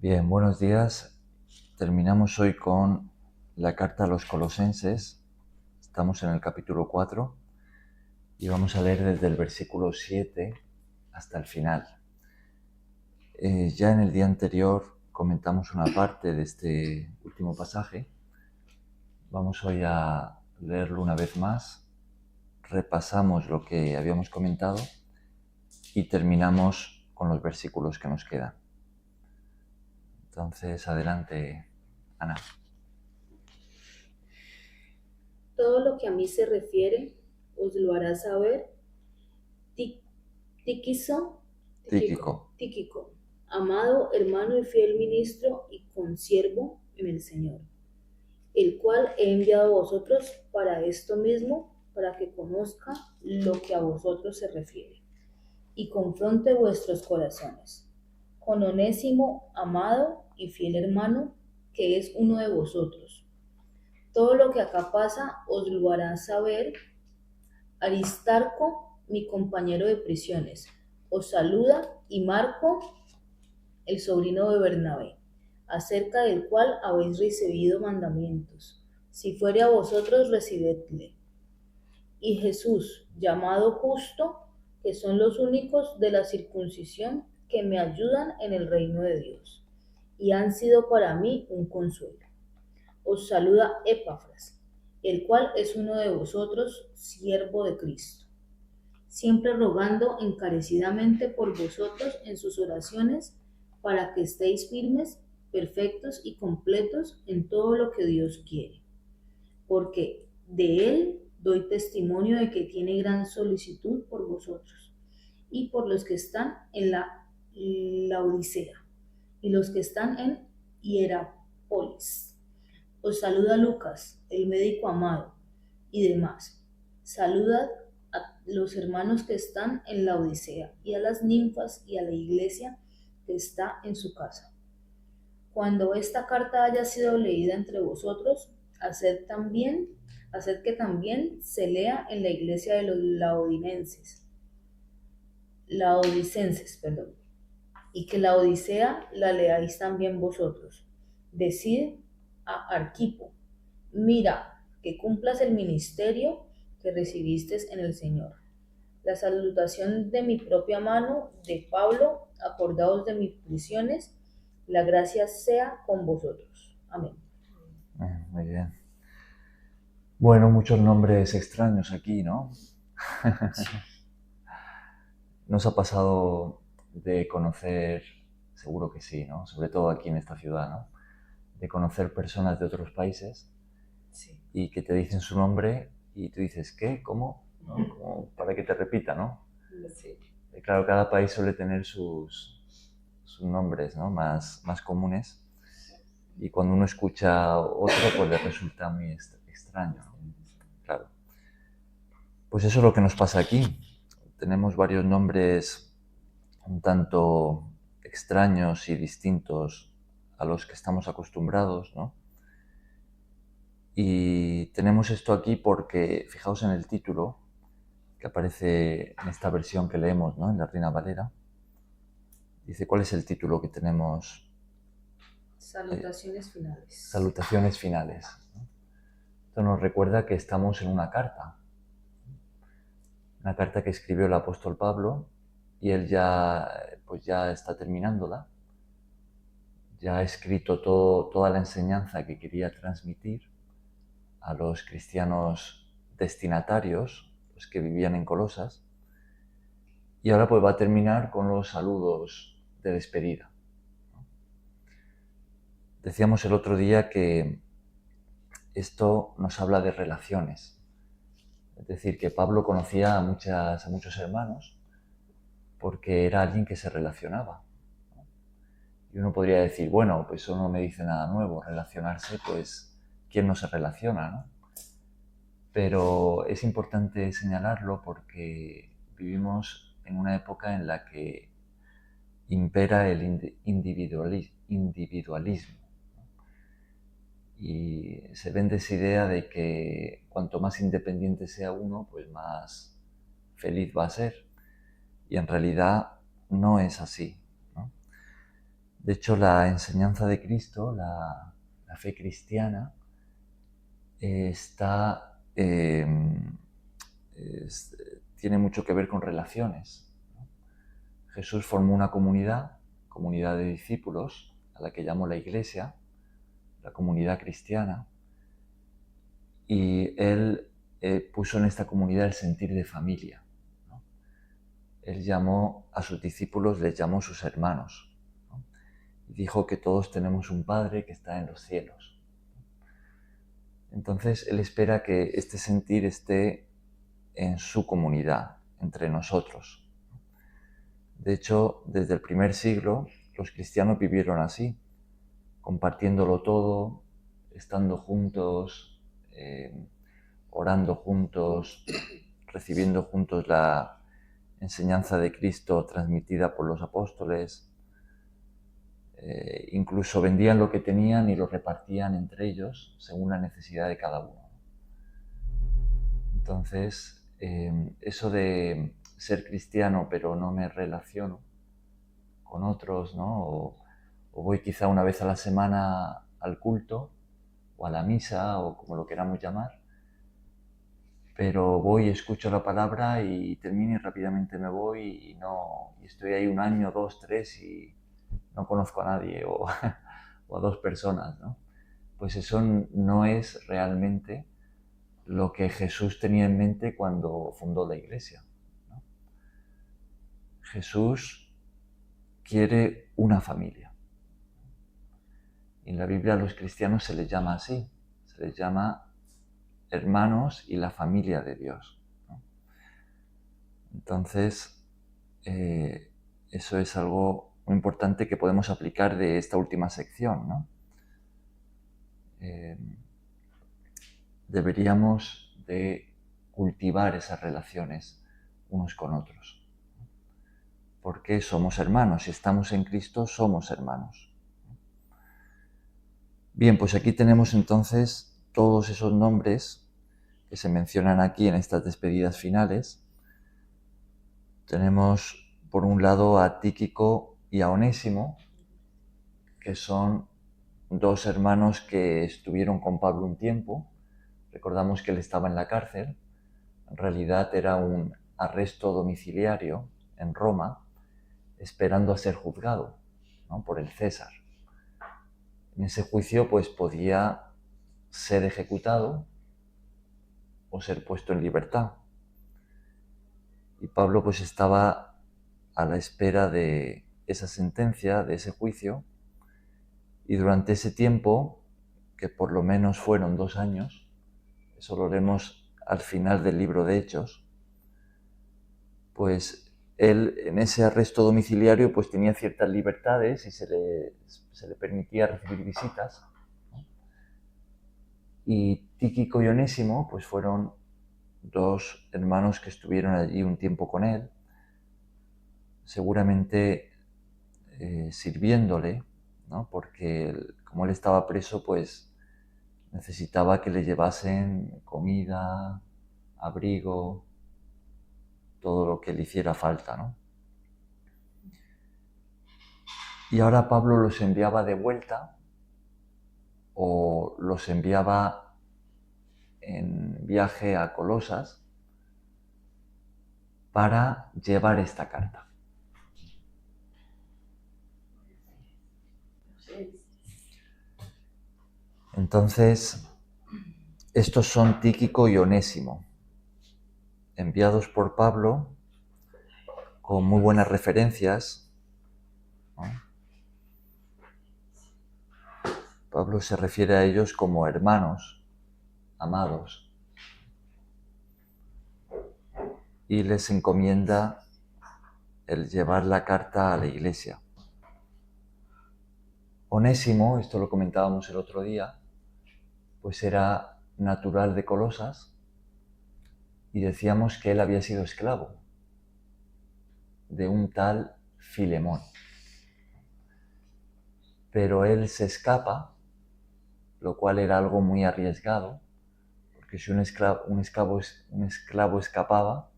Bien, buenos días. Terminamos hoy con la carta a los Colosenses. Estamos en el capítulo 4 y vamos a leer desde el versículo 7 hasta el final. Ya en el día anterior comentamos una parte de este último pasaje. Vamos hoy a leerlo una vez más. Repasamos lo que habíamos comentado y terminamos con los versículos que nos quedan. Entonces, adelante, Ana. Todo lo que a mí se refiere os lo hará saber Tíquico, Tíquico. Tíquico, amado hermano y fiel ministro y consiervo en el Señor, el cual he enviado a vosotros para esto mismo, para que conozca lo que a vosotros se refiere y confronte vuestros corazones. Con Onésimo, amado y fiel hermano, que es uno de vosotros. Todo lo que acá pasa os lo hará saber Aristarco, mi compañero de prisiones, os saluda, y Marco, el sobrino de Bernabé, acerca del cual habéis recibido mandamientos. Si fuere a vosotros, recibidle. Y Jesús, llamado Justo, que son los únicos de la circuncisión que me ayudan en el reino de Dios, y han sido para mí un consuelo. Os saluda Epafras, el cual es uno de vosotros, siervo de Cristo, siempre rogando encarecidamente por vosotros en sus oraciones, para que estéis firmes, perfectos y completos en todo lo que Dios quiere. Porque de Él doy testimonio de que tiene gran solicitud por vosotros y por los que están en la Odisea y los que están en Hierápolis. Os saluda Lucas, el médico amado, y demás. Saludad a los hermanos que están en la Odisea, y a las ninfas y a la iglesia que está en su casa. Cuando esta carta haya sido leída entre vosotros, haced que también se lea en la iglesia de los laodicenses, y que la Odisea la leáis también vosotros. Decid a Arquipo: mira, que cumplas el ministerio que recibiste en el Señor. La salutación de mi propia mano, de Pablo, acordaos de mis prisiones. La gracia sea con vosotros. Amén. Muy bien. Bueno, muchos nombres extraños aquí, ¿no? ¿Nos ha pasado de conocer, seguro que sí, ¿no? Sobre todo aquí en esta ciudad, ¿no? De conocer personas de otros países y que te dicen su nombre y tú dices, ¿qué? ¿Cómo? ¿No? Como para que te repita, ¿no? Y claro, cada país suele tener sus nombres, ¿no? Más comunes, y cuando uno escucha otro, pues le resulta muy extraño, ¿no? Claro. Pues eso es lo que nos pasa aquí. Tenemos varios nombres un tanto extraños y distintos a los que estamos acostumbrados, ¿no? Y tenemos esto aquí porque, fijaos en el título que aparece en esta versión que leemos, ¿no? En la Reina Valera. Dice, ¿cuál es el título que tenemos? Salutaciones finales. Salutaciones finales, ¿no? Esto nos recuerda que estamos en una carta que escribió el apóstol Pablo, y él ya está terminándola. Ya ha escrito toda la enseñanza que quería transmitir a los cristianos destinatarios, los que vivían en Colosas, y ahora pues va a terminar con los saludos de despedida. Decíamos el otro día que esto nos habla de relaciones, es decir, que Pablo conocía a muchos hermanos porque era alguien que se relacionaba. Y uno podría decir, bueno, pues eso no me dice nada nuevo, relacionarse, pues, ¿quién no se relaciona, no? Pero es importante señalarlo porque vivimos en una época en la que impera el individualismo. Y se vende esa idea de que cuanto más independiente sea uno, pues más feliz va a ser. Y en realidad no es así, ¿no? De hecho, la enseñanza de Cristo, la fe cristiana, tiene mucho que ver con relaciones, ¿no? Jesús formó una comunidad de discípulos, a la que llamó la Iglesia, la comunidad cristiana, y Él puso en esta comunidad el sentir de familia, ¿no? Él llamó a sus discípulos, les llamó sus hermanos, ¿no? Y dijo que todos tenemos un Padre que está en los cielos. Entonces Él espera que este sentir esté en su comunidad, entre nosotros. De hecho, desde el primer siglo, los cristianos vivieron así, compartiéndolo todo, estando juntos, orando juntos, recibiendo juntos la enseñanza de Cristo transmitida por los apóstoles. Incluso vendían lo que tenían y lo repartían entre ellos según la necesidad de cada uno. Entonces, eso de ser cristiano pero no me relaciono con otros, ¿no? O voy quizá una vez a la semana al culto o a la misa o como lo queramos llamar, pero voy, escucho la palabra y termino y rápidamente me voy y estoy ahí un año, 2, 3 y no conozco a nadie o a 2 personas, ¿no? Pues eso no es realmente lo que Jesús tenía en mente cuando fundó la Iglesia, ¿no? Jesús quiere una familia. Y en la Biblia a los cristianos se les llama así, se les llama hermanos y la familia de Dios, ¿no? Entonces, eso es algo muy importante que podemos aplicar de esta última sección, ¿no? Deberíamos de cultivar esas relaciones unos con otros, porque somos hermanos, si estamos en Cristo somos hermanos. Bien, pues aquí tenemos entonces todos esos nombres que se mencionan aquí en estas despedidas finales. Tenemos por un lado a Tíquico y a Onésimo, que son 2 hermanos que estuvieron con Pablo un tiempo. Recordamos que él estaba en la cárcel. En realidad era un arresto domiciliario en Roma, esperando a ser juzgado, ¿no? Por el César. En ese juicio pues podía ser ejecutado o ser puesto en libertad. Y Pablo pues estaba a la espera de esa sentencia, de ese juicio, y durante ese tiempo, que por lo menos fueron 2 años, eso lo leemos al final del libro de Hechos, pues él en ese arresto domiciliario pues tenía ciertas libertades y se le permitía recibir visitas, ¿no? Y Tíquico y Onésimo pues fueron 2 hermanos que estuvieron allí un tiempo con él, seguramente sirviéndole, ¿no? Porque como él estaba preso pues necesitaba que le llevasen comida, abrigo, todo lo que le hiciera falta, ¿no? Y ahora Pablo los enviaba de vuelta o los enviaba en viaje a Colosas para llevar esta carta. Entonces, estos son Tíquico y Onésimo, enviados por Pablo con muy buenas referencias, ¿no? Pablo se refiere a ellos como hermanos, amados, y les encomienda el llevar la carta a la iglesia. Onésimo, esto lo comentábamos el otro día, pues era natural de Colosas y decíamos que él había sido esclavo de un tal Filemón. Pero él se escapa, lo cual era algo muy arriesgado, porque si un esclavo escapaba,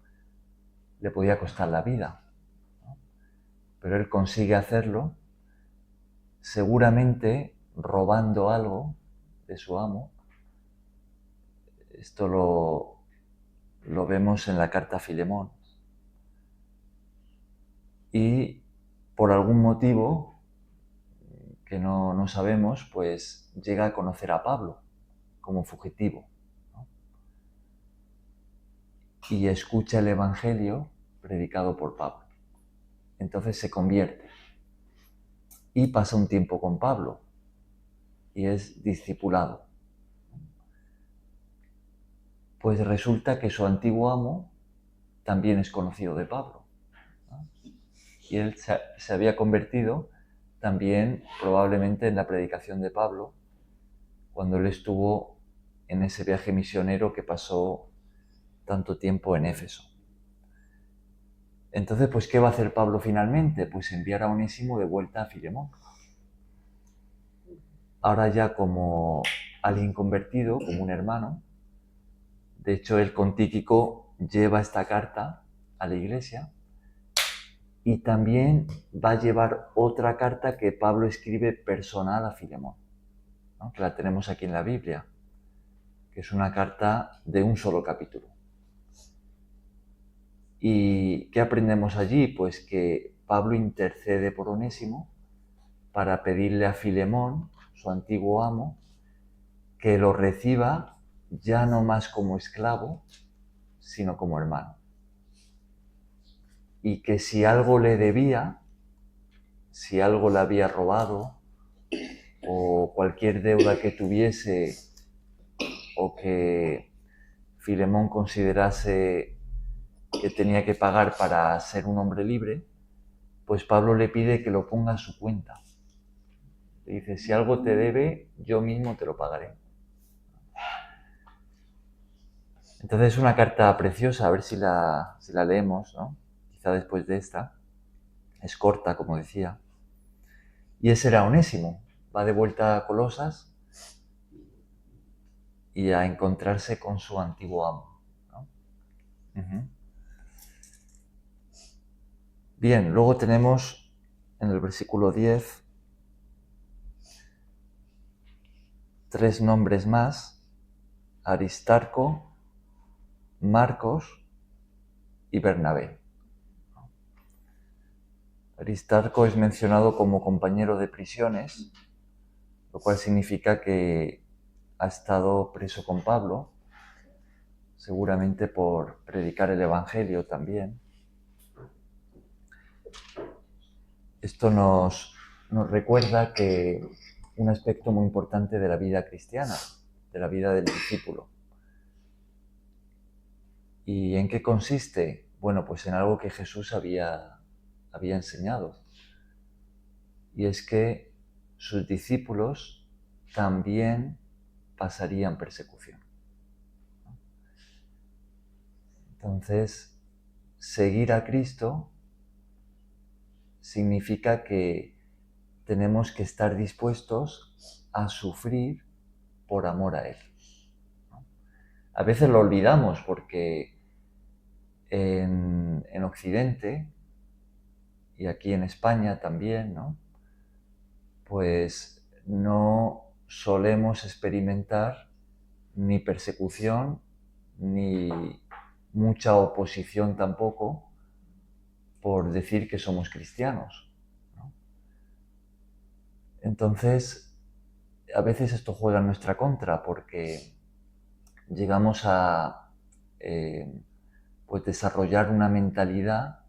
le podía costar la vida, ¿no? Pero él consigue hacerlo seguramente robando algo de su amo. Esto lo vemos en la carta a Filemón. Y por algún motivo que no sabemos, pues llega a conocer a Pablo como fugitivo, ¿no? Y escucha el Evangelio predicado por Pablo. Entonces se convierte y pasa un tiempo con Pablo y es discipulado. Pues resulta que su antiguo amo también es conocido de Pablo, ¿no? Y él se había convertido también probablemente en la predicación de Pablo cuando él estuvo en ese viaje misionero que pasó tanto tiempo en Éfeso. Entonces, pues, ¿qué va a hacer Pablo finalmente? Pues enviar a Onésimo de vuelta a Filemón. Ahora ya como alguien convertido, como un hermano. De hecho, él con Tíquico lleva esta carta a la iglesia y también va a llevar otra carta que Pablo escribe personal a Filemón, ¿no? Que la tenemos aquí en la Biblia, que es una carta de un solo capítulo. ¿Y qué aprendemos allí? Pues que Pablo intercede por Onésimo para pedirle a Filemón, su antiguo amo, que lo reciba ya no más como esclavo, sino como hermano. Y que si algo le debía, si algo le había robado, o cualquier deuda que tuviese, o que Filemón considerase que tenía que pagar para ser un hombre libre, pues Pablo le pide que lo ponga a su cuenta. Le dice, si algo te debe, yo mismo te lo pagaré. Entonces es una carta preciosa, a ver si la leemos, ¿no? Quizá después de esta. Es corta, como decía. Y ese era Onésimo. Va de vuelta a Colosas y a encontrarse con su antiguo amo, ¿no? Uh-huh. Bien, luego tenemos en el versículo 10 tres nombres más: Aristarco, Marcos y Bernabé. Aristarco es mencionado como compañero de prisiones, lo cual significa que ha estado preso con Pablo, seguramente por predicar el Evangelio también. Esto nos recuerda que un aspecto muy importante de la vida cristiana, de la vida del discípulo. ¿Y en qué consiste? Bueno, pues en algo que Jesús había enseñado. Y es que sus discípulos también pasarían persecución. Entonces, seguir a Cristo significa que tenemos que estar dispuestos a sufrir por amor a Él. A veces lo olvidamos porque en Occidente y aquí en España también, ¿no? Pues no solemos experimentar ni persecución ni mucha oposición tampoco por decir que somos cristianos, ¿no? Entonces, a veces esto juega en nuestra contra porque llegamos a pues desarrollar una mentalidad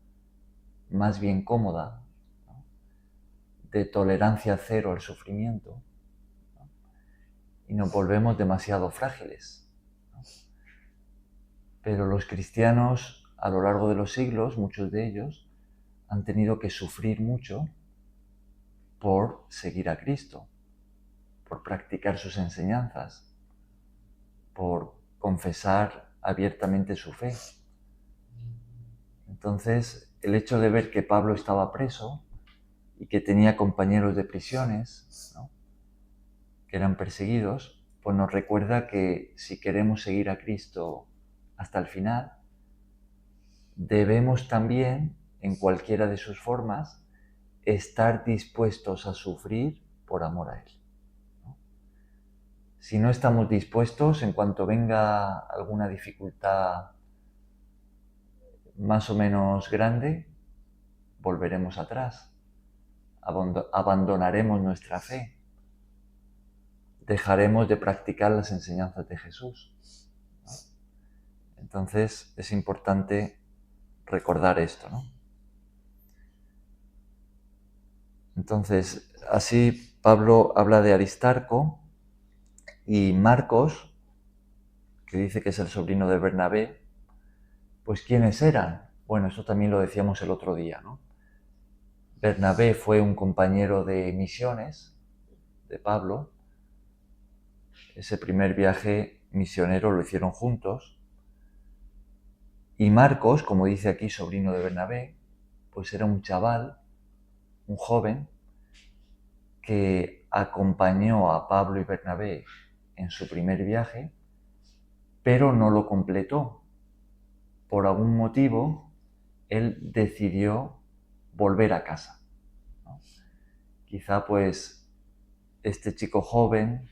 más bien cómoda, ¿no? De tolerancia cero al sufrimiento, ¿no? Y nos volvemos demasiado frágiles, ¿no? Pero los cristianos a lo largo de los siglos, muchos de ellos, han tenido que sufrir mucho por seguir a Cristo, por practicar sus enseñanzas, por confesar abiertamente su fe. Entonces, el hecho de ver que Pablo estaba preso y que tenía compañeros de prisiones, ¿no?, que eran perseguidos, pues nos recuerda que si queremos seguir a Cristo hasta el final, debemos también, en cualquiera de sus formas, estar dispuestos a sufrir por amor a Él. Si no estamos dispuestos, en cuanto venga alguna dificultad más o menos grande, volveremos atrás, abandonaremos nuestra fe, dejaremos de practicar las enseñanzas de Jesús. Entonces es importante recordar esto, ¿no? Entonces, así Pablo habla de Aristarco y Marcos, que dice que es el sobrino de Bernabé. Pues ¿quiénes eran? Bueno, eso también lo decíamos el otro día, ¿no? Bernabé fue un compañero de misiones de Pablo. Ese primer viaje misionero lo hicieron juntos. Y Marcos, como dice aquí, sobrino de Bernabé, pues era un chaval, un joven, que acompañó a Pablo y Bernabé en su primer viaje, pero no lo completó. Por algún motivo, él decidió volver a casa, ¿no? Quizá pues este chico joven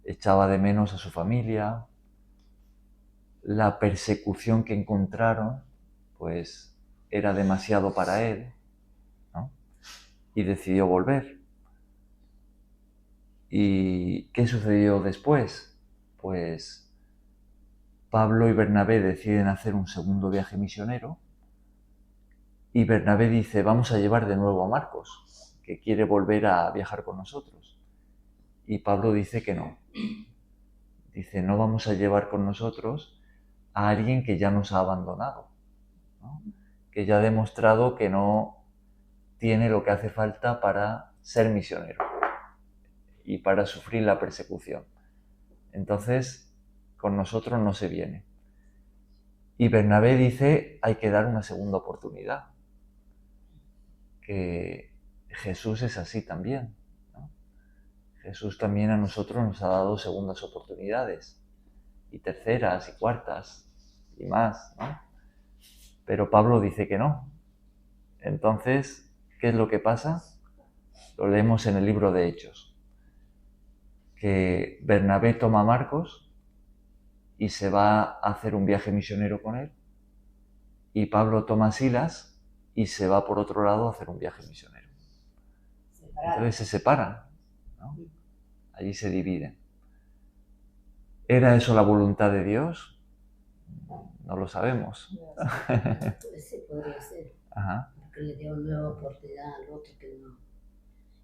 echaba de menos a su familia, la persecución que encontraron pues era demasiado para él, ¿no? Y decidió volver. ¿Y qué sucedió después? Pues Pablo y Bernabé deciden hacer un segundo viaje misionero y Bernabé dice, vamos a llevar de nuevo a Marcos, que quiere volver a viajar con nosotros. Y Pablo dice que no. Dice, no vamos a llevar con nosotros a alguien que ya nos ha abandonado, ¿no? Que ya ha demostrado que no tiene lo que hace falta para ser misionero y para sufrir la persecución. Entonces, con nosotros no se viene. Y Bernabé dice, hay que dar una segunda oportunidad. Que Jesús es así también, ¿no? Jesús también a nosotros nos ha dado segundas oportunidades, y terceras, y cuartas, y más, ¿no? Pero Pablo dice que no. Entonces, ¿qué es lo que pasa? Lo leemos en el libro de Hechos. Que Bernabé toma a Marcos y se va a hacer un viaje misionero con él, y Pablo toma a Silas y se va por otro lado a hacer un viaje misionero. Entonces se separan, ¿no? Allí se dividen. ¿Era eso la voluntad de Dios? No lo sabemos. Sí, podría ser. Ajá. Porque le dio nueva oportunidad al otro que no.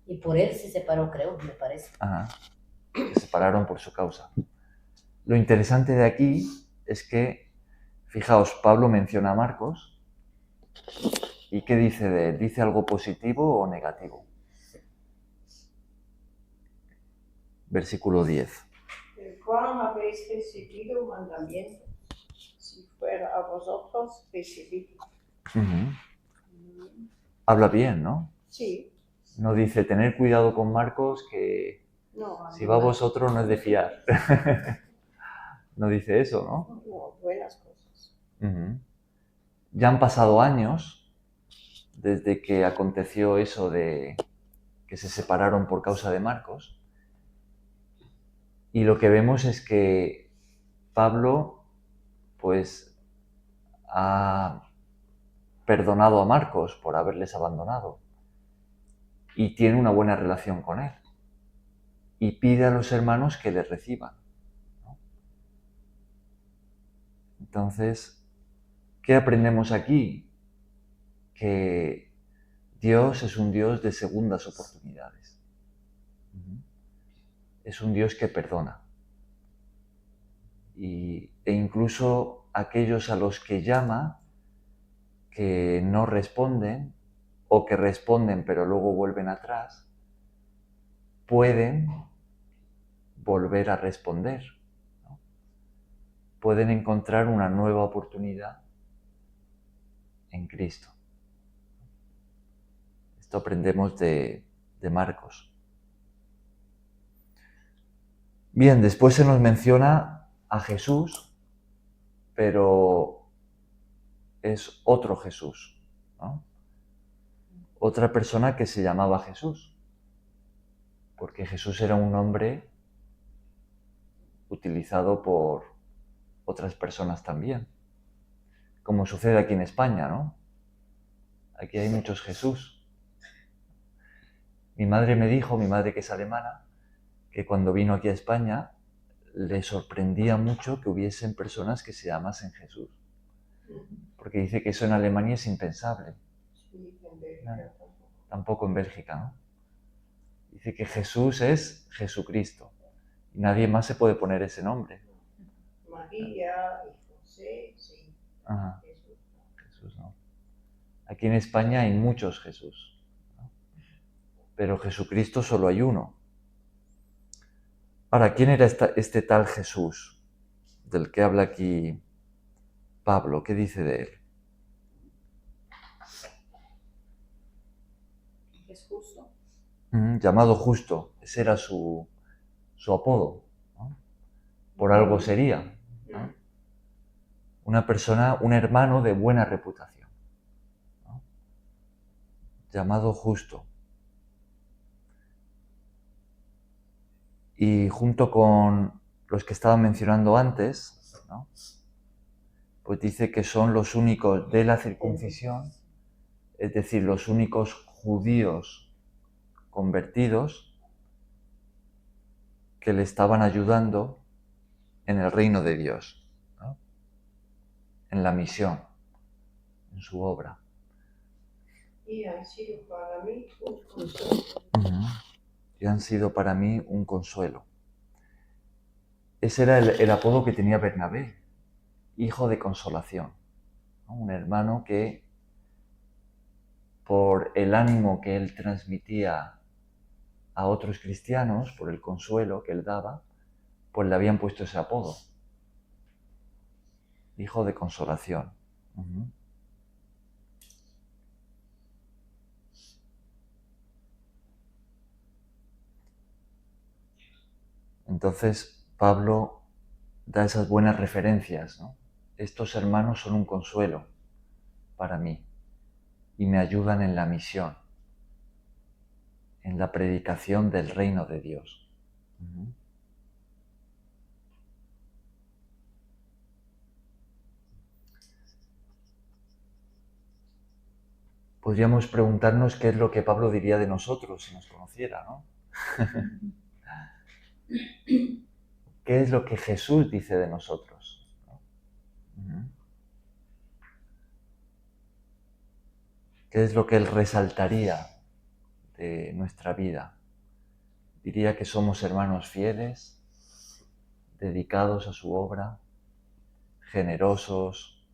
Y por él se separó, creo, me parece. Ajá. Se separaron por su causa. Lo interesante de aquí es que, fijaos, Pablo menciona a Marcos, ¿y qué dice de él? ¿Dice algo positivo o negativo? Versículo 10. ¿El cual habéis recibido mandamiento? Si fuera a vosotros recibido. Habla bien, ¿no? Sí. No dice, tener cuidado con Marcos, que No, si va a vosotros no es de fiar. No dice eso, ¿no? no, buenas cosas. Ya han pasado años desde que aconteció eso de que se separaron por causa de Marcos, y lo que vemos es que Pablo pues ha perdonado a Marcos por haberles abandonado y tiene una buena relación con él y pide a los hermanos que les reciban, ¿no? Entonces, ¿qué aprendemos aquí? Que Dios es un Dios de segundas oportunidades. Es un Dios que perdona. E incluso aquellos a los que llama, que no responden, o que responden pero luego vuelven atrás, pueden volver a responder, ¿no? Pueden encontrar una nueva oportunidad en Cristo. Esto aprendemos de Marcos. Bien, después se nos menciona a Jesús, pero es otro Jesús, ¿no? Otra persona que se llamaba Jesús. porque Jesús era un nombre utilizado por otras personas también, como sucede aquí en España, ¿no? Aquí hay muchos Jesús. Mi madre me dijo, mi madre que es alemana, que cuando vino aquí a España le sorprendía mucho que hubiesen personas que se llamasen Jesús, porque dice que eso en Alemania es impensable. Tampoco en Bélgica, ¿no? Dice que Jesús es Jesucristo. Y nadie más se puede poner ese nombre. María y José, sí. Ajá. Jesús no. Aquí en España hay muchos Jesús, ¿no? Pero Jesucristo solo hay uno. Ahora, ¿quién era este tal Jesús del que habla aquí Pablo? ¿Qué dice de él? Es justo. Llamado justo, ese era su apodo, ¿no? Por algo sería, ¿no? Una persona, un hermano de buena reputación, ¿no? Llamado justo. Y junto con los que estaba mencionando antes, ¿no? Pues dice que son los únicos de la circuncisión, es decir, los únicos judíos convertidos que le estaban ayudando en el reino de Dios, ¿no? En la misión, en su obra. Y han sido para mí un consuelo. Y han sido para mí un consuelo. Ese era el apodo que tenía Bernabé, hijo de consolación, ¿no? Un hermano que, por el ánimo que él transmitía a otros cristianos, por el consuelo que él daba, pues le habían puesto ese apodo, hijo de consolación. Entonces Pablo da esas buenas referencias, ¿no? Estos hermanos son un consuelo para mí y me ayudan en la misión, en la predicación del reino de Dios. Podríamos preguntarnos qué es lo que Pablo diría de nosotros si nos conociera, ¿no? ¿Qué es lo que Jesús dice de nosotros? ¿Qué es lo que él resaltaría de nuestra vida? Diría que somos hermanos fieles, dedicados a su obra, generosos,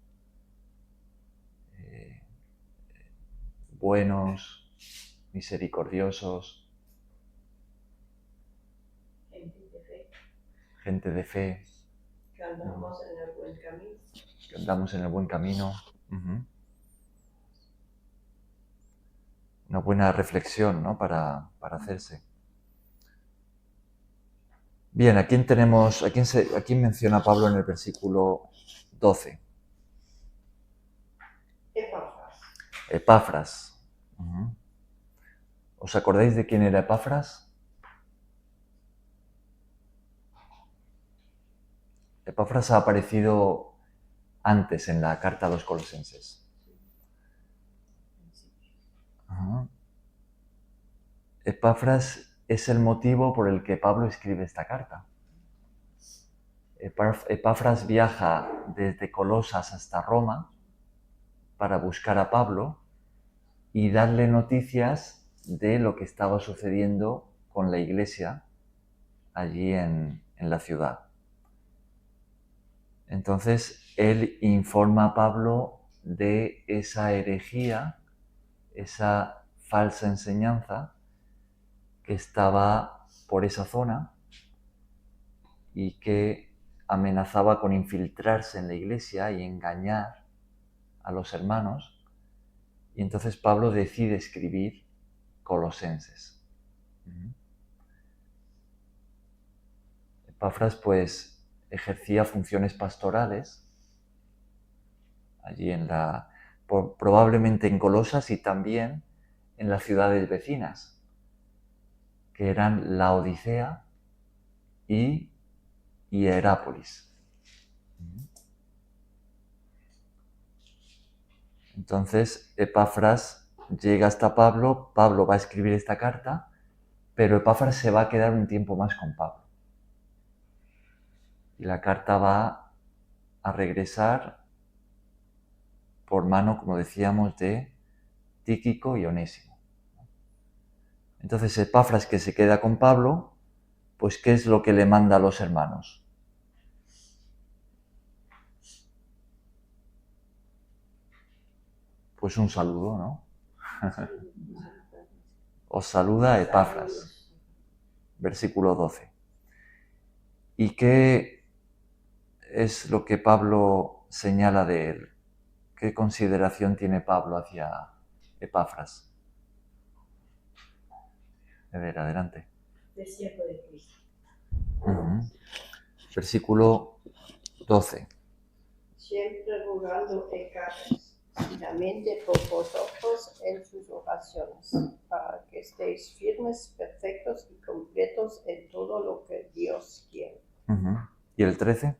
buenos, misericordiosos, gente de fe, Que andamos en el buen camino. que andamos en el buen camino. Una buena reflexión, ¿no? para hacerse. Bien, ¿a quién tenemos? ¿A quién menciona Pablo en el versículo 12? Epafras. Epafras. ¿Os acordáis de quién era Epafras? Epafras ha aparecido antes en la carta a los Colosenses. Epafras es el motivo por el que Pablo escribe esta carta. Epafras viaja desde Colosas hasta Roma para buscar a Pablo y darle noticias de lo que estaba sucediendo con la iglesia allí en la ciudad. Entonces, él informa a Pablo de esa herejía, esa falsa enseñanza que estaba por esa zona y que amenazaba con infiltrarse en la iglesia y engañar a los hermanos. Y entonces Pablo decide escribir Colosenses. Epafras pues ejercía funciones pastorales allí probablemente en Colosas y también en las ciudades vecinas, que eran la Odisea y Hierápolis. Entonces, Epafras llega hasta Pablo, Pablo va a escribir esta carta, pero Epafras se va a quedar un tiempo más con Pablo. Y la carta va a regresar por mano, como decíamos, de Tíquico y Onésimo. Entonces, Epafras, que se queda con Pablo, pues ¿qué es lo que le manda a los hermanos? Pues un saludo, ¿no? Os saluda Epafras, versículo 12. ¿Y qué es lo que Pablo señala de él? ¿Qué consideración tiene Pablo hacia Epafras? A ver, adelante. De siervo de Cristo. Versículo 12. Siempre rogando encarecidamente por vosotros en sus oraciones, para que estéis firmes, perfectos y completos en todo lo que Dios quiere. ¿Y el 13?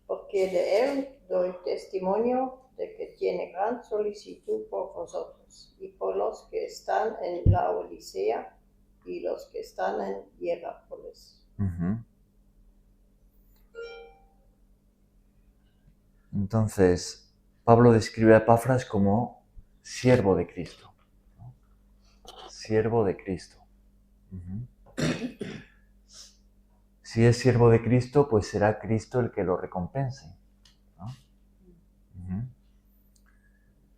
Porque de él doy testimonio de que tiene gran solicitud por vosotros y por los que están en la Odisea y los que están en Hierápolis. Entonces, Pablo describe a Epafras como siervo de Cristo. Siervo de Cristo. Si es siervo de Cristo, pues será Cristo el que lo recompense, ¿no?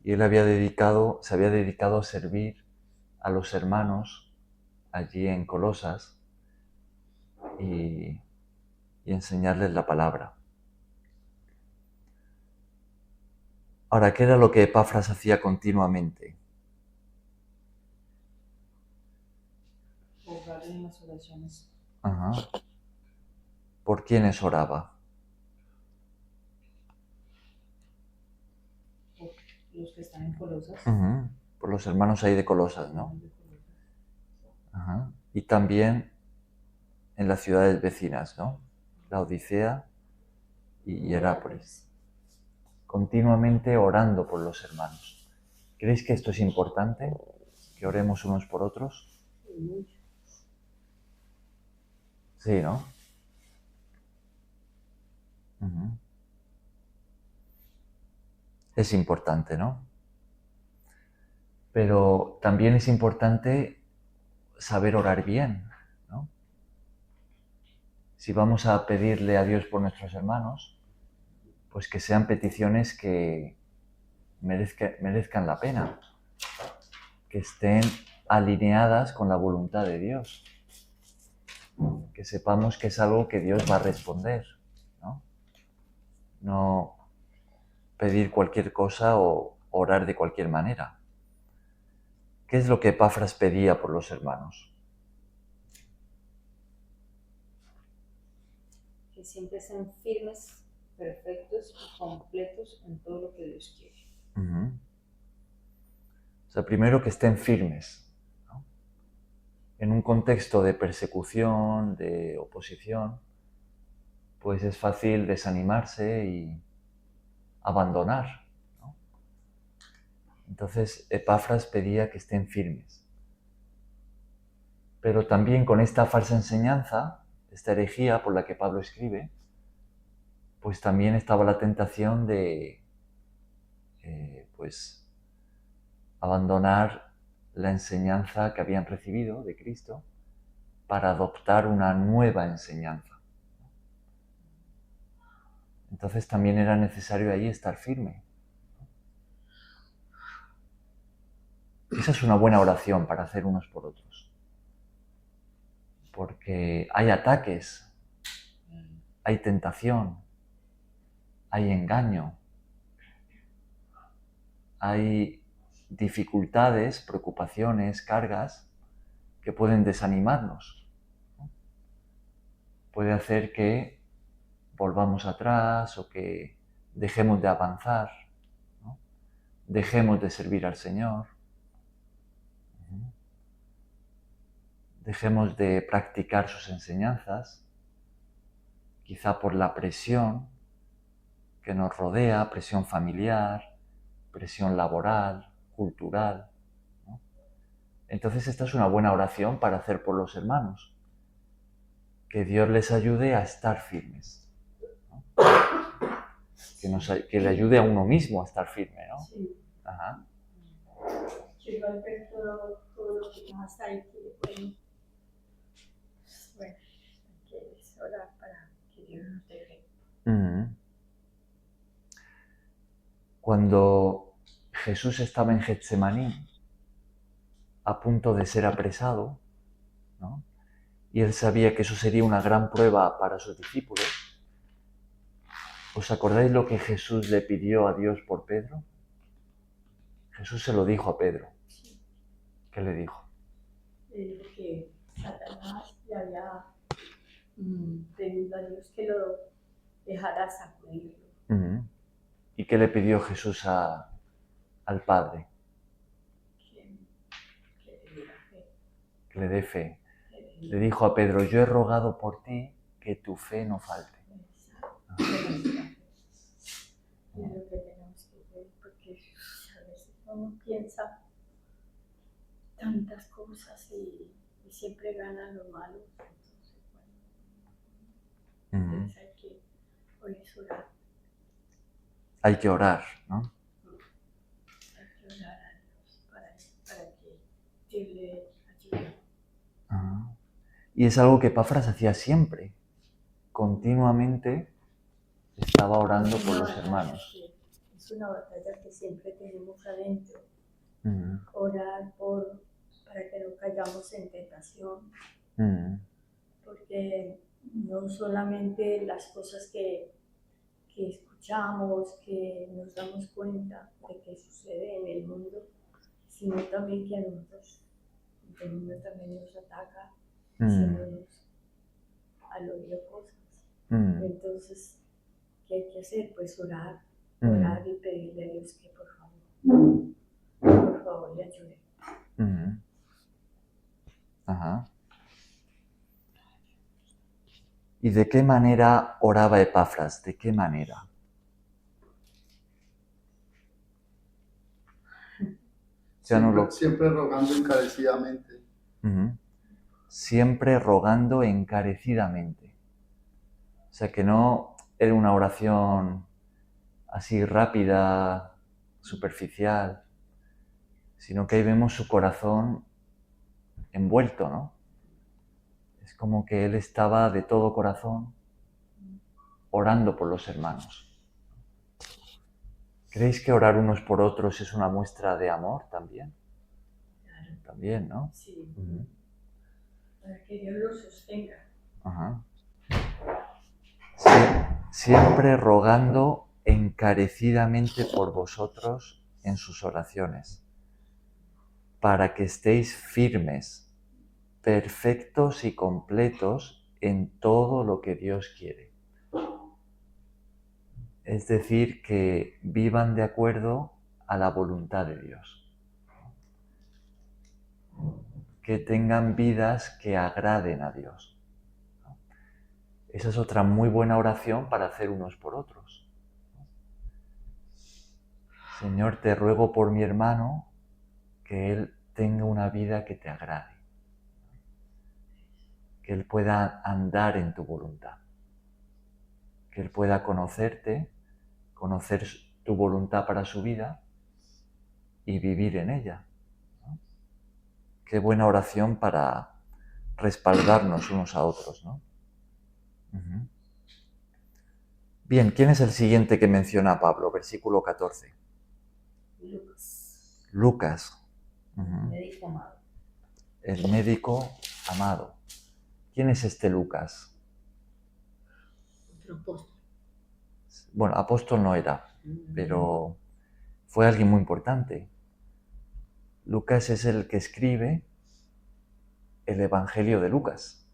Y él se había dedicado a servir a los hermanos allí en Colosas y enseñarles la palabra. Ahora, ¿qué era lo que Epafras hacía continuamente? Orar en las oraciones. ¿Por quiénes oraba? Por los que están en Colosas. Por los hermanos ahí de Colosas, ¿no? Y también en las ciudades vecinas, ¿no? La Odisea y Hierápolis. Continuamente orando por los hermanos. ¿Creéis que esto es importante? ¿Que oremos unos por otros? Sí, ¿no? Es importante, ¿no? Pero también es importante saber orar bien, ¿no? Si vamos a pedirle a Dios por nuestros hermanos, pues que sean peticiones que merezcan la pena, que estén alineadas con la voluntad de Dios, que sepamos que es algo que Dios va a responder, ¿no? No pedir cualquier cosa o orar de cualquier manera. ¿Qué es lo que Epafras pedía por los hermanos? Que siempre sean firmes, perfectos y completos en todo lo que Dios quiere. O sea, primero que estén firmes, ¿no? En un contexto de persecución, de oposición, pues es fácil desanimarse y abandonar, ¿no? Entonces Epafras pedía que estén firmes. Pero también con esta falsa enseñanza, esta herejía por la que Pablo escribe, pues también estaba la tentación de pues abandonar la enseñanza que habían recibido de Cristo para adoptar una nueva enseñanza. Entonces también era necesario ahí estar firme. Esa es una buena oración para hacer unos por otros. Porque hay ataques, hay tentación, hay engaño, hay dificultades, preocupaciones, cargas que pueden desanimarnos. Puede hacer que volvamos atrás o que dejemos de avanzar, ¿no? Dejemos de servir al Señor. dejemos de practicar sus enseñanzas, quizá por la presión que nos rodea, presión familiar, presión laboral, cultural, ¿no? Entonces esta es una buena oración para hacer por los hermanos. Que Dios les ayude a estar firmes, ¿no? Que le ayude a uno mismo a estar firme, ¿no? Sí. Ajá. Quiero ver todo lo que pasa y que, bueno, hay que orar para que Dios nos deje. Cuando Jesús estaba en Getsemaní, a punto de ser apresado, ¿no? Y él sabía que eso sería una gran prueba para sus discípulos, ¿os acordáis lo que Jesús le pidió a Dios por Pedro? Jesús se lo dijo a Pedro. ¿Qué le dijo? Le dijo que Satanás le había pedido a Dios que lo dejara sacudirlo. ¿Y qué le pidió Jesús al Padre? Que le diera fe. Que le dé fe. Le dijo a Pedro, yo he rogado por ti que tu fe no falte. Es lo que tenemos que ver, porque a veces uno piensa tantas cosas y siempre ganan los malos. Entonces hay que orar. Hay que orar, ¿no? Hay que orar a Dios para que Dios le ayude. Y es algo que Epafras hacía siempre. Continuamente estaba orando por los hermanos. Es una batalla que siempre tenemos adentro. Orar para que no caigamos en tentación. Porque no solamente las cosas que escuchamos, que nos damos cuenta de que sucede en el mundo, sino también que a nosotros el mundo también nos ataca, al oír cosas. Entonces, ¿qué hay que hacer? Pues orar y pedirle a Dios que por favor le ayude. Ajá. ¿Y de qué manera oraba Epafras? ¿De qué manera? Siempre rogando encarecidamente. Siempre rogando encarecidamente. O sea que no era una oración así rápida, superficial, sino que ahí vemos su corazón envuelto, ¿no? Es como que él estaba de todo corazón orando por los hermanos. ¿Creéis que orar unos por otros es una muestra de amor también? Claro. También, ¿no? Sí. Para que Dios los sostenga. Ajá. Sí, siempre rogando encarecidamente por vosotros en sus oraciones, para que estéis firmes, perfectos y completos en todo lo que Dios quiere. Es decir, que vivan de acuerdo a la voluntad de Dios. Que tengan vidas que agraden a Dios. Esa es otra muy buena oración para hacer unos por otros. Señor, te ruego por mi hermano que él tenga una vida que te agrade. Que él pueda andar en tu voluntad. Que él pueda conocerte, conocer tu voluntad para su vida y vivir en ella. ¿No? Qué buena oración para respaldarnos unos a otros, ¿no? Bien, ¿quién es el siguiente que menciona Pablo? Versículo 14. Lucas. Médico amado. El médico amado. ¿Quién es este Lucas? Otro apóstol. Bueno, apóstol no era, pero fue alguien muy importante. Lucas es el que escribe el Evangelio de Lucas.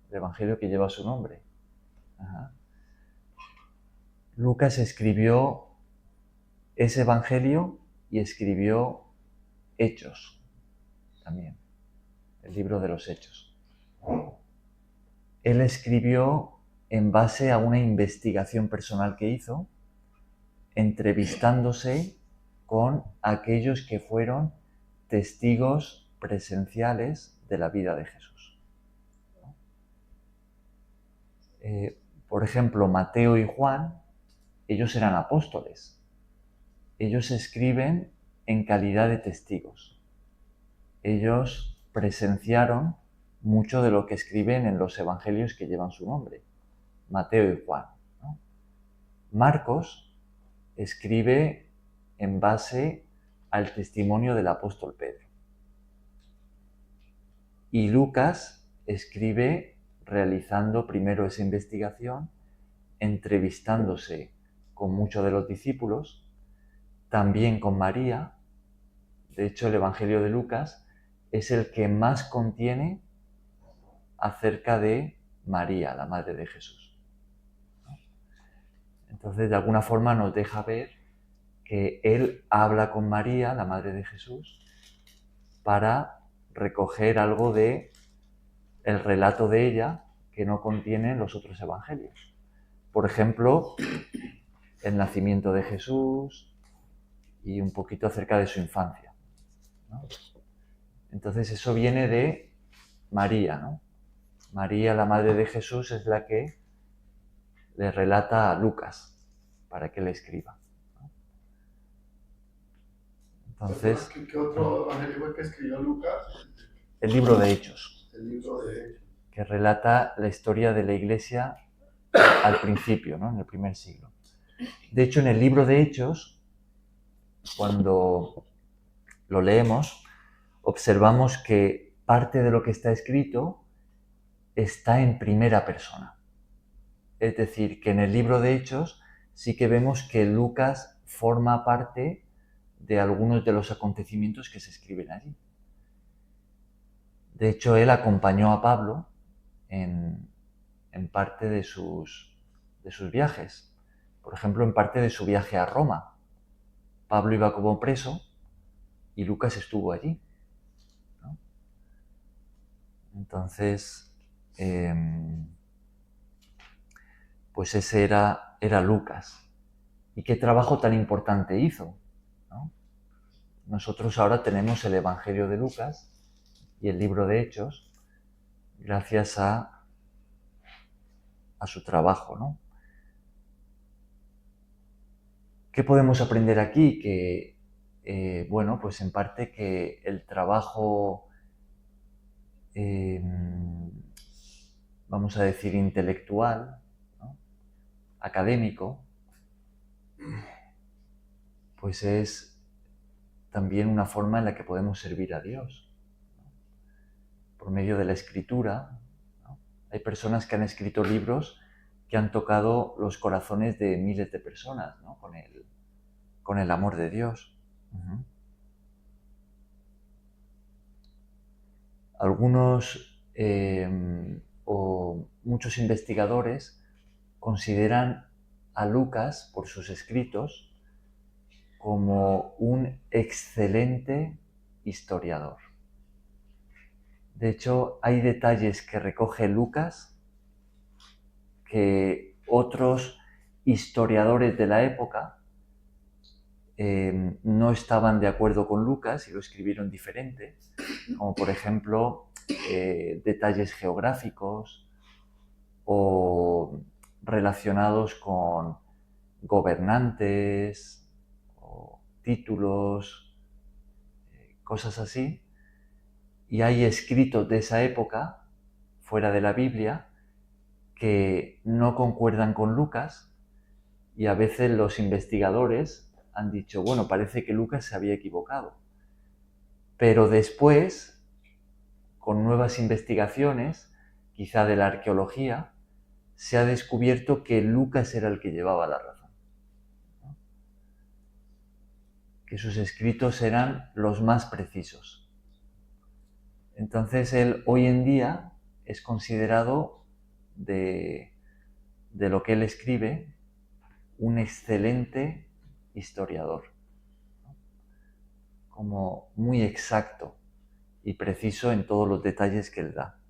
El Evangelio que lleva su nombre. Ajá. Lucas escribió ese Evangelio y escribió Hechos también. el libro de los Hechos. Él escribió en base a una investigación personal que hizo, entrevistándose con aquellos que fueron testigos presenciales de la vida de Jesús. Por ejemplo, Mateo y Juan, ellos eran apóstoles. Ellos escriben en calidad de testigos. Ellos presenciaron mucho de lo que escriben en los evangelios que llevan su nombre, Mateo y Juan, ¿no? Marcos escribe en base al testimonio del apóstol Pedro. Y Lucas escribe realizando primero esa investigación, entrevistándose con muchos de los discípulos, también con María. De hecho, el Evangelio de Lucas es el que más contiene acerca de María, la madre de Jesús. Entonces, de alguna forma nos deja ver que él habla con María, la madre de Jesús, para recoger algo de el relato de ella que no contienen los otros evangelios. Por ejemplo, el nacimiento de Jesús y un poquito acerca de su infancia, ¿no? Entonces eso viene de María, ¿no? María, la madre de Jesús, es la que le relata a Lucas para que le escriba, ¿no? Entonces, ¿Qué otro evangelio fue que escribió Lucas? El libro de Hechos. El libro de Hechos. Que relata la historia de la Iglesia al principio, ¿no? En el primer siglo. De hecho, en el libro de Hechos, cuando lo leemos, observamos que parte de lo que está escrito está en primera persona. Es decir, que en el libro de Hechos sí que vemos que Lucas forma parte de algunos de los acontecimientos que se escriben allí. De hecho, él acompañó a Pablo en parte de sus viajes. Por ejemplo, en parte de su viaje a Roma. Pablo iba como preso y Lucas estuvo allí, ¿no? Entonces, pues ese era Lucas. ¿Y qué trabajo tan importante hizo, ¿no? Nosotros ahora tenemos el Evangelio de Lucas y el libro de Hechos gracias a su trabajo, ¿no? ¿Qué podemos aprender aquí? Que, bueno, pues en parte que el trabajo, vamos a decir, intelectual, ¿no? Académico, pues es también una forma en la que podemos servir a Dios, ¿no? Por medio de la escritura, ¿no? Hay personas que han escrito libros que han tocado los corazones de miles de personas, ¿no? Con el amor de Dios. Uh-huh. Algunos o muchos investigadores consideran a Lucas, por sus escritos, como un excelente historiador. De hecho, hay detalles que recoge Lucas que otros historiadores de la época no estaban de acuerdo con Lucas y lo escribieron diferente, como por ejemplo detalles geográficos o relacionados con gobernantes o títulos, cosas así. Y hay escritos de esa época, fuera de la Biblia, que no concuerdan con Lucas, y a veces los investigadores han dicho, bueno, parece que Lucas se había equivocado. Pero después, con nuevas investigaciones, quizá de la arqueología, se ha descubierto que Lucas era el que llevaba la razón, ¿no? Que sus escritos eran los más precisos. Entonces él hoy en día es considerado, de lo que él escribe, un excelente historiador, ¿no? Como muy exacto y preciso en todos los detalles que él da.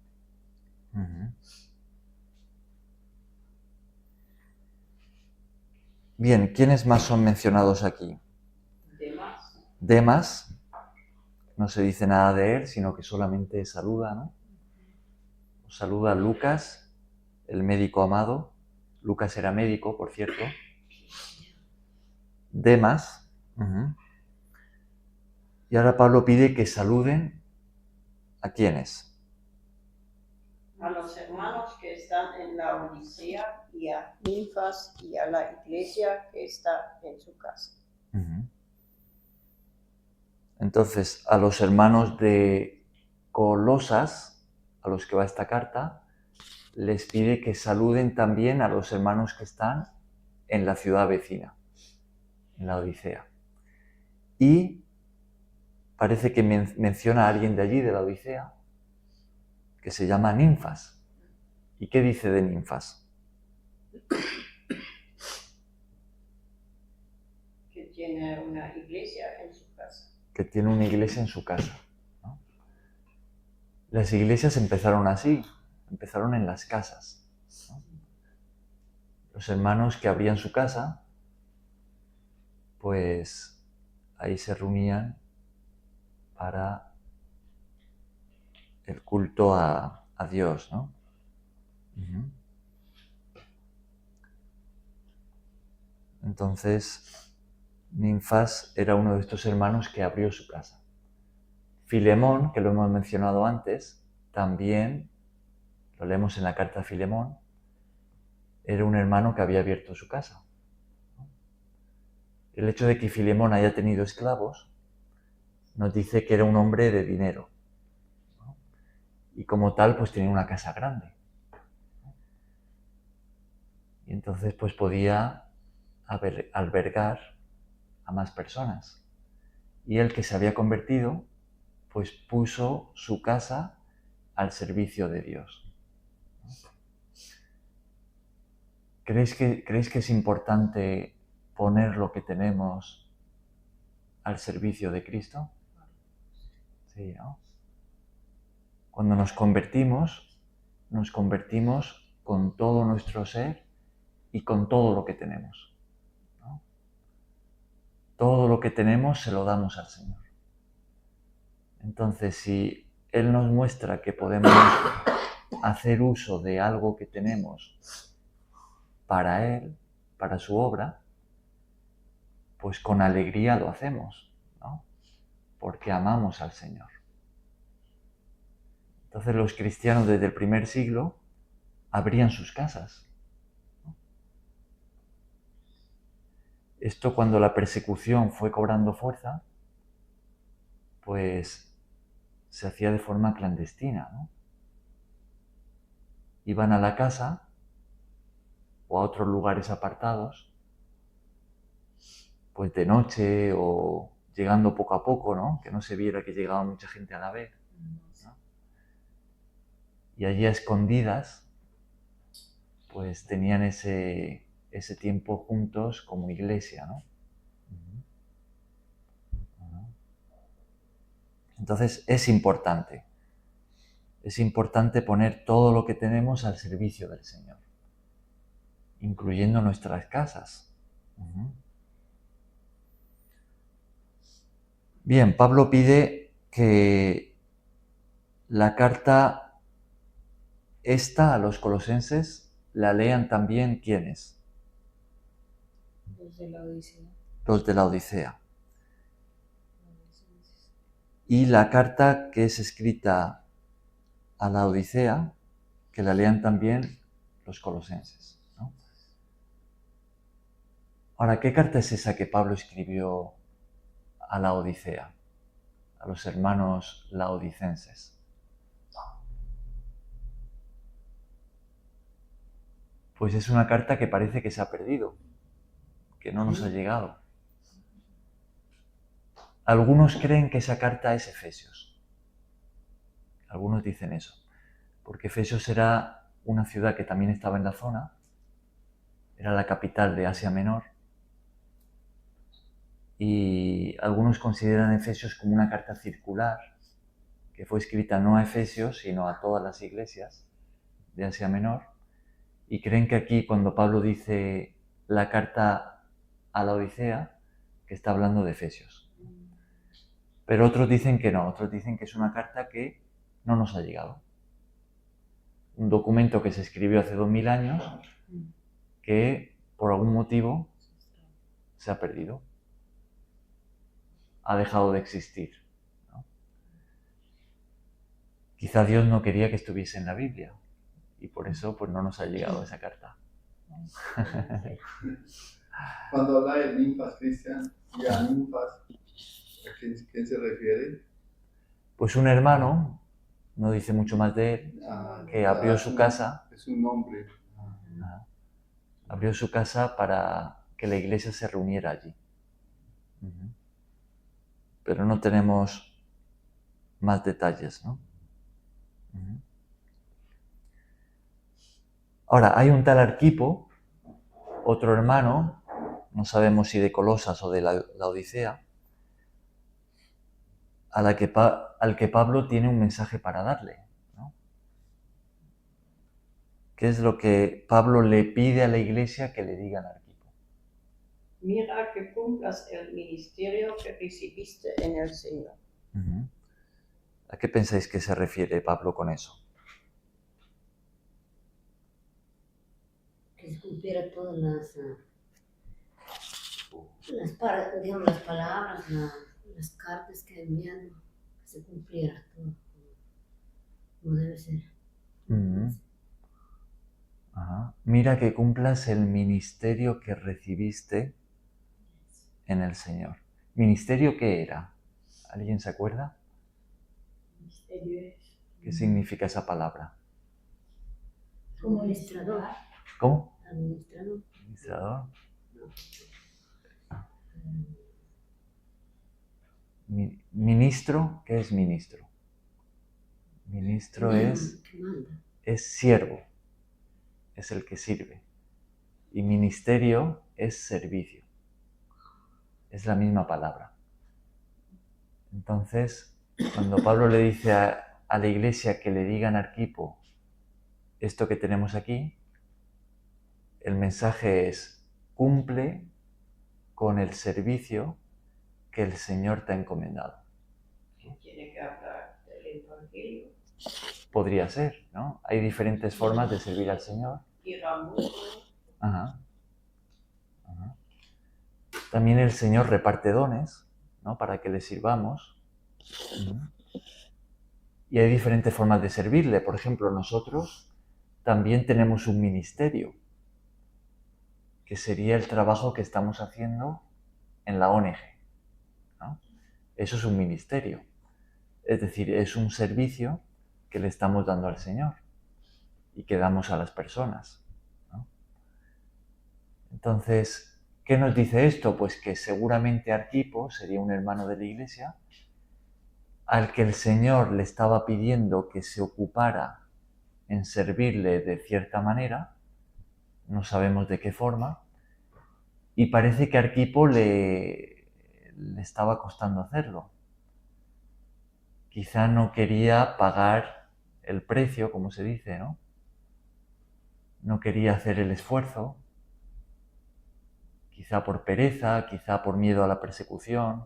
Bien, ¿quiénes más son mencionados aquí? Demas. No se dice nada de él, sino que solamente saluda, ¿no? Saluda a Lucas, el médico amado. Lucas era médico, por cierto. Demas. Y ahora Pablo pide que saluden ¿a quiénes? A los hermanos que están en la Odisea y a Ninfas y a la iglesia que está en su casa. Entonces, a los hermanos de Colosas, a los que va esta carta, les pide que saluden también a los hermanos que están en la ciudad vecina, en la Odisea. Y parece que menciona a alguien de allí, de la Odisea, que se llama Ninfas. ¿Y qué dice de Ninfas? Que tiene una iglesia en su casa. Que tiene una iglesia en su casa, ¿no? Las iglesias empezaron así, empezaron en las casas, ¿no? Los hermanos que abrían su casa, pues ahí se reunían para el culto a Dios, ¿no? Entonces, Ninfas era uno de estos hermanos que abrió su casa. Filemón, que lo hemos mencionado antes, también, lo leemos en la carta a Filemón, era un hermano que había abierto su casa. El hecho de que Filemón haya tenido esclavos nos dice que era un hombre de dinero, ¿no? Y como tal, pues tenía una casa grande. Y entonces, pues podía albergar a más personas. Y él, que se había convertido, pues puso su casa al servicio de Dios. ¿Creéis que es importante poner lo que tenemos al servicio de Cristo? Sí, ¿no? Cuando nos convertimos con todo nuestro ser y con todo lo que tenemos, ¿no? Todo lo que tenemos se lo damos al Señor. Entonces, si Él nos muestra que podemos hacer uso de algo que tenemos para Él, para su obra, pues con alegría lo hacemos, ¿no? Porque amamos al Señor. Entonces los cristianos desde el primer siglo abrían sus casas, ¿no? Esto, cuando la persecución fue cobrando fuerza, pues se hacía de forma clandestina, ¿no? Iban a la casa o a otros lugares apartados, pues de noche o llegando poco a poco, ¿no? Que no se viera que llegaba mucha gente a la vez, ¿no? Y allí a escondidas, pues tenían ese tiempo juntos como iglesia, ¿no? Entonces es importante poner todo lo que tenemos al servicio del Señor, incluyendo nuestras casas. Bien, Pablo pide que la carta esta a los colosenses la lean también ¿quiénes? Los de la Odisea. Los de la Odisea. Y la carta que es escrita a la Odisea, que la lean también los colosenses, ¿no? Ahora, ¿qué carta es esa que Pablo escribió a la Odisea, a los hermanos laodicenses? Pues es una carta que parece que se ha perdido, que no nos ha llegado. Algunos creen que esa carta es Efesios. Algunos dicen eso, porque Efesios era una ciudad que también estaba en la zona, era la capital de Asia Menor, y algunos consideran Efesios como una carta circular que fue escrita no a Efesios, sino a todas las iglesias de Asia Menor, y creen que aquí cuando Pablo dice la carta a la Odisea, que está hablando de Efesios. Pero otros dicen que no, otros dicen que es una carta que no nos ha llegado. Un documento que se escribió hace 2000 años que por algún motivo se ha perdido, ha dejado de existir, ¿no? Quizá Dios no quería que estuviese en la Biblia y por eso pues no nos ha llegado esa carta. Cuando habla de ninfas, Cristian, y a ninfas, ¿a quién se refiere? Pues un hermano, no dice mucho más de él, que abrió su casa. Es un nombre. Abrió su casa para que la iglesia se reuniera allí. Pero no tenemos más detalles, ¿no? Ahora, hay un tal Arquipo, otro hermano, no sabemos si de Colosas o de la Odisea, al que Pablo tiene un mensaje para darle, ¿no? ¿Qué es lo que Pablo le pide a la iglesia que le digan a Arquipo? Mira que cumplas el ministerio que recibiste en el Señor. ¿A qué pensáis que se refiere Pablo con eso? Que se cumpliera todas las palabras, las cartas que enviando, que se cumpliera todo como debe ser. Mira que cumplas el ministerio que recibiste en el Señor. ¿Ministerio qué era? ¿Alguien se acuerda? Ministerio es ¿Qué significa esa palabra? como Administrador. ¿Cómo? Administrador. Administrador. Ministro, ¿qué es ministro? Ministro es siervo, es el que sirve. Y ministerio es servicio. Es la misma palabra. Entonces, cuando Pablo le dice a la iglesia que le digan a Arquipo esto que tenemos aquí, el mensaje es: cumple con el servicio que el Señor te ha encomendado. Tiene que hablar del Evangelio. Podría ser, ¿no? Hay diferentes formas de servir al Señor. Ir al mundo. También el Señor reparte dones, ¿no? Para que le sirvamos. Y hay diferentes formas de servirle. Por ejemplo, nosotros también tenemos un ministerio, que sería el trabajo que estamos haciendo en la ONG, ¿no? Eso es un ministerio. Es decir, es un servicio que le estamos dando al Señor y que damos a las personas, ¿no? Entonces, ¿qué nos dice esto? Pues que seguramente Arquipo sería un hermano de la iglesia al que el Señor le estaba pidiendo que se ocupara en servirle de cierta manera, no sabemos de qué forma, y parece que a Arquipo le estaba costando hacerlo. Quizá no quería pagar el precio, como se dice, ¿no? No quería hacer el esfuerzo, quizá por pereza, quizá por miedo a la persecución,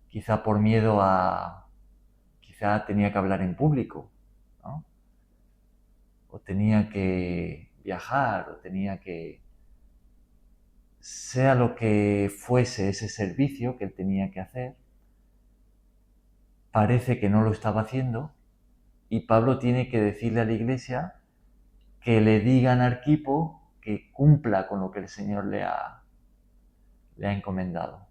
quizá por miedo quizá tenía que hablar en público, ¿no? O tenía que viajar, o tenía que... Sea lo que fuese ese servicio que él tenía que hacer, parece que no lo estaba haciendo, y Pablo tiene que decirle a la iglesia que le digan a Arquipo que cumpla con lo que el Señor le ha encomendado.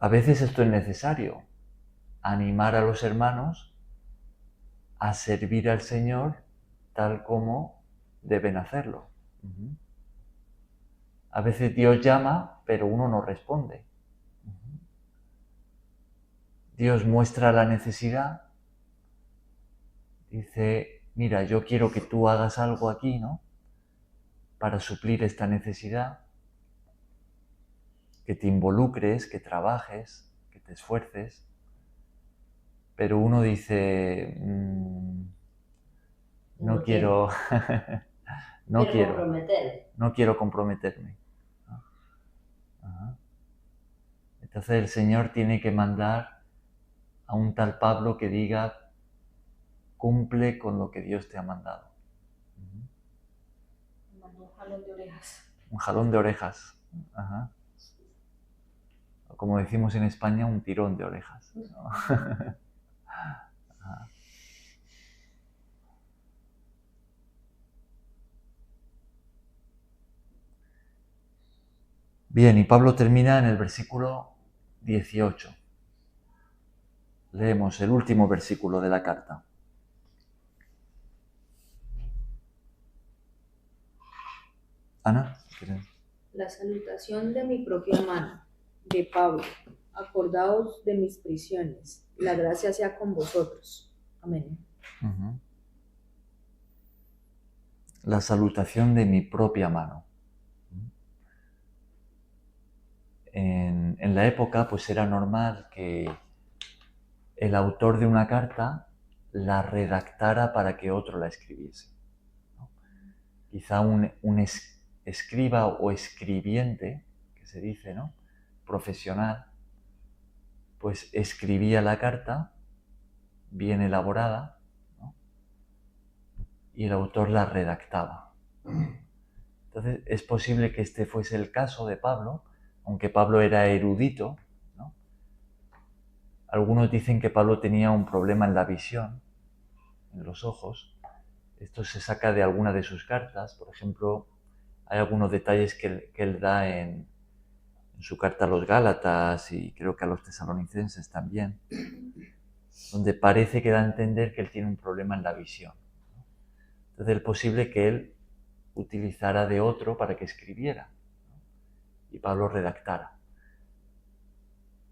A veces esto es necesario, animar a los hermanos a servir al Señor tal como deben hacerlo. A veces Dios llama, pero uno no responde. Dios muestra la necesidad, dice: mira, yo quiero que tú hagas algo aquí, ¿no? Para suplir esta necesidad, que te involucres, que trabajes, que te esfuerces, pero uno dice, no quiero, no quiero comprometerme. Ajá. Entonces el Señor tiene que mandar a un tal Pablo que diga, cumple con lo que Dios te ha mandado. Mandó un jalón de orejas. Un jalón de orejas. Ajá. O como decimos en España, un tirón de orejas, ¿no? Ajá. Bien, y Pablo termina en el versículo 18. Leemos el último versículo de la carta. Ana, ¿quieres? La salutación de mi propia mano, de Pablo. Acordaos de mis prisiones. La gracia sea con vosotros. Amén. Uh-huh. La salutación de mi propia mano. En la época, pues era normal que el autor de una carta la redactara para que otro la escribiese, ¿no? Quizá un escriba o escribiente, que se dice, ¿no?, profesional, pues escribía la carta bien elaborada, ¿no?, y el autor la redactaba. Entonces es posible que este fuese el caso de Pablo, aunque Pablo era erudito, ¿no? Algunos dicen que Pablo tenía un problema en la visión, en los ojos. Esto se saca de alguna de sus cartas. Por ejemplo, hay algunos detalles que él da en su carta a los Gálatas y creo que a los tesalonicenses también, donde parece que da a entender que él tiene un problema en la visión. Entonces es posible que él utilizara de otro para que escribiera, ¿no?, y Pablo redactara.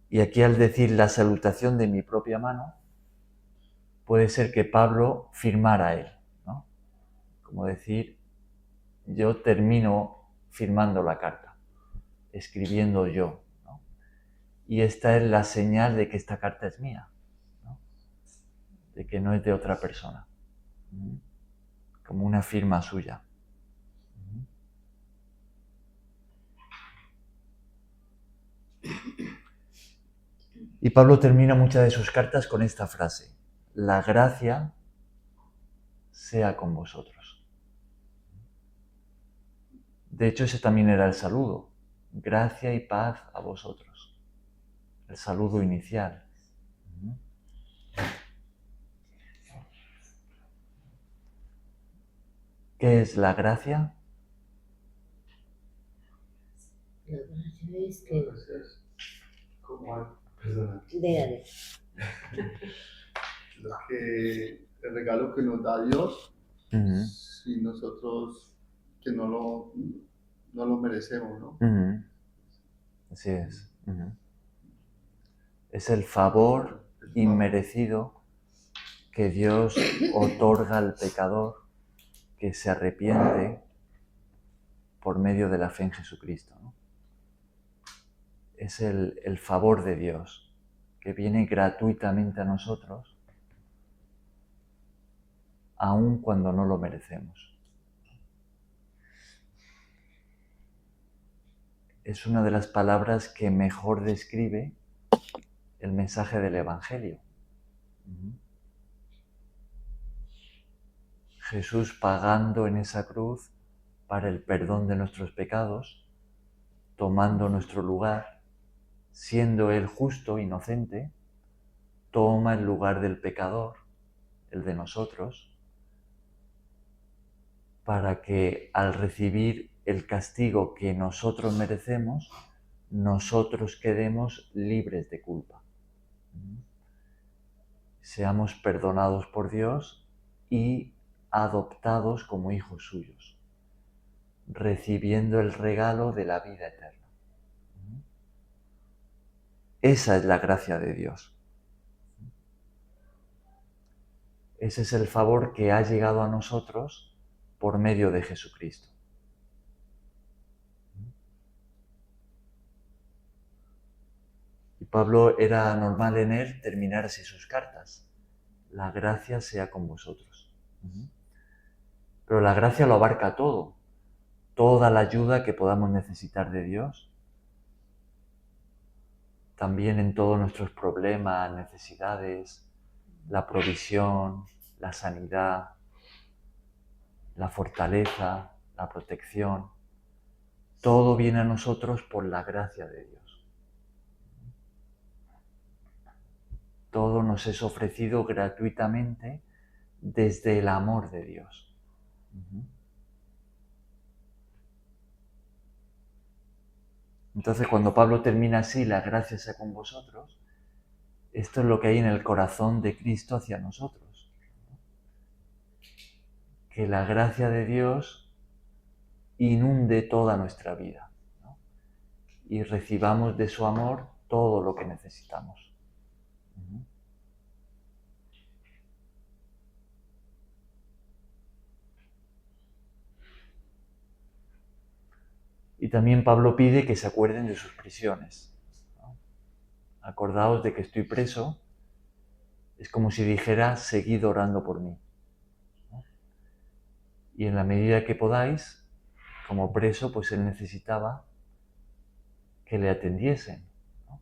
Y aquí, al decir la salutación de mi propia mano, puede ser que Pablo firmara él, ¿no? Como decir, yo termino firmando la carta, escribiendo yo, ¿no? Y esta es la señal de que esta carta es mía, ¿no?, de que no es de otra persona, como una firma suya. Y Pablo termina muchas de sus cartas con esta frase: la gracia sea con vosotros. De hecho, ese también era el saludo: gracia y paz a vosotros. El saludo inicial. ¿Qué es la gracia? La gracia es que... Perdona. Déjale. El regalo que nos da Dios, Uh-huh. si nosotros que no lo merecemos, ¿no? Uh-huh. Así es. Uh-huh. Es el favor inmerecido que Dios otorga al pecador que se arrepiente por medio de la fe en Jesucristo, ¿no? Es el favor de Dios que viene gratuitamente a nosotros, aun cuando no lo merecemos. Es una de las palabras que mejor describe el mensaje del Evangelio. Jesús pagando en esa cruz para el perdón de nuestros pecados, tomando nuestro lugar, siendo Él justo, inocente, toma el lugar del pecador, el de nosotros, para que al recibir el castigo que nosotros merecemos, nosotros quedemos libres de culpa. Seamos perdonados por Dios y adoptados como hijos suyos, recibiendo el regalo de la vida eterna. Esa es la gracia de Dios. Ese es el favor que ha llegado a nosotros por medio de Jesucristo. Y Pablo era normal en él terminar así sus cartas. La gracia sea con vosotros. Pero la gracia lo abarca todo. Toda la ayuda que podamos necesitar de Dios. También en todos nuestros problemas, necesidades, la provisión, la sanidad, la fortaleza, la protección. Todo viene a nosotros por la gracia de Dios. Todo nos es ofrecido gratuitamente desde el amor de Dios. Entonces, cuando Pablo termina así, la gracia sea con vosotros, esto es lo que hay en el corazón de Cristo hacia nosotros. Que la gracia de Dios inunde toda nuestra vida, ¿no? Y recibamos de su amor todo lo que necesitamos. Y también Pablo pide que se acuerden de sus prisiones, ¿no? Acordaos de que estoy preso, es como si dijera, seguid orando por mí, ¿no? Y en la medida que podáis, como preso, pues él necesitaba que le atendiesen, ¿no?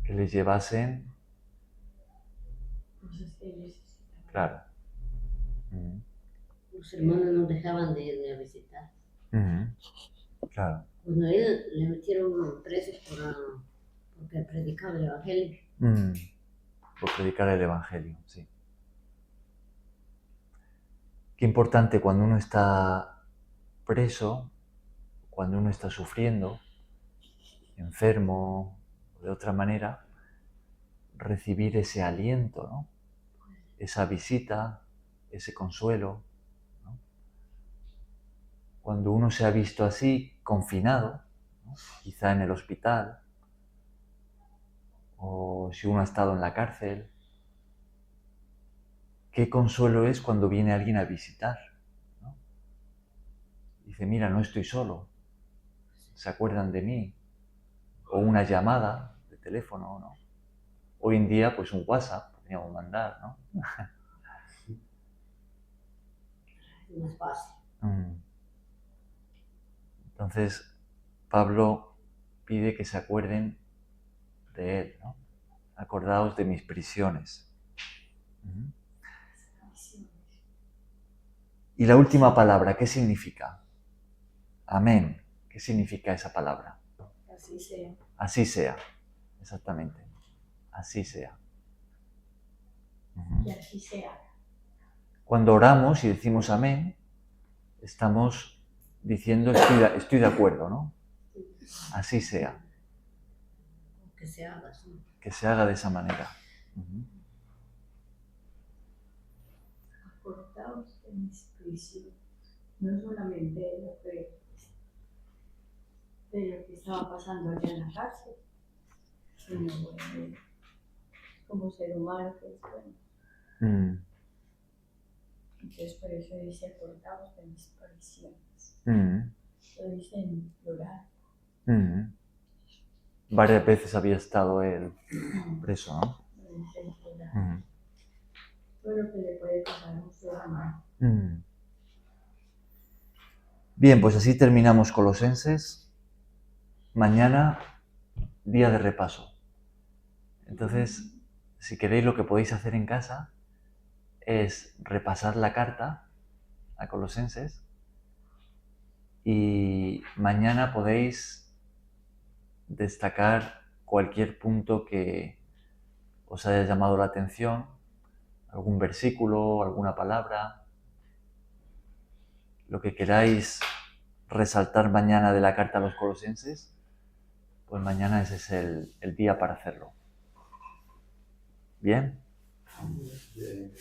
Que les llevasen. Claro. Los hermanos no dejaban de irle a visitar. Claro. Cuando a él le metieron preso porque predicaba el Evangelio. Por predicar el Evangelio, sí. Qué importante cuando uno está preso, cuando uno está sufriendo, enfermo, de otra manera, recibir ese aliento, ¿no? Esa visita, ese consuelo, ¿no? Cuando uno se ha visto así, confinado, ¿no? Quizá en el hospital, o si uno ha estado en la cárcel, qué consuelo es cuando viene alguien a visitar, ¿no? Dice, mira, no estoy solo, se acuerdan de mí, o una llamada de teléfono, ¿no? Hoy en día, pues un WhatsApp podríamos mandar, ¿no? No es fácil. Entonces, Pablo pide que se acuerden de él, ¿no? Acordaos de mis prisiones. Y la última palabra, ¿qué significa? Amén. ¿Qué significa esa palabra? Así sea. Así sea, exactamente. Así sea. Y así sea. Cuando oramos y decimos amén, estamos diciendo estoy de acuerdo, ¿no? Así sea. Que se haga así. Que se haga de esa manera. Acordaos de mis prisiones, no solamente de lo que estaba pasando allá en la cárcel, sino como ser humano que es bueno. Entonces por eso dice acordaos de mis prisiones. Lo dice en plural. Varias veces había estado él preso, ¿no? Lo dice en plural. Todo lo que le puede pasar a un ser humano. Bien, pues así terminamos Colosenses. Mañana, día de repaso. Entonces, si queréis, lo que podéis hacer en casa es repasar la carta a Colosenses y mañana podéis destacar cualquier punto que os haya llamado la atención, algún versículo, alguna palabra, lo que queráis resaltar mañana de la carta a los Colosenses, pues mañana ese es el día para hacerlo. ¿Bien? Bien.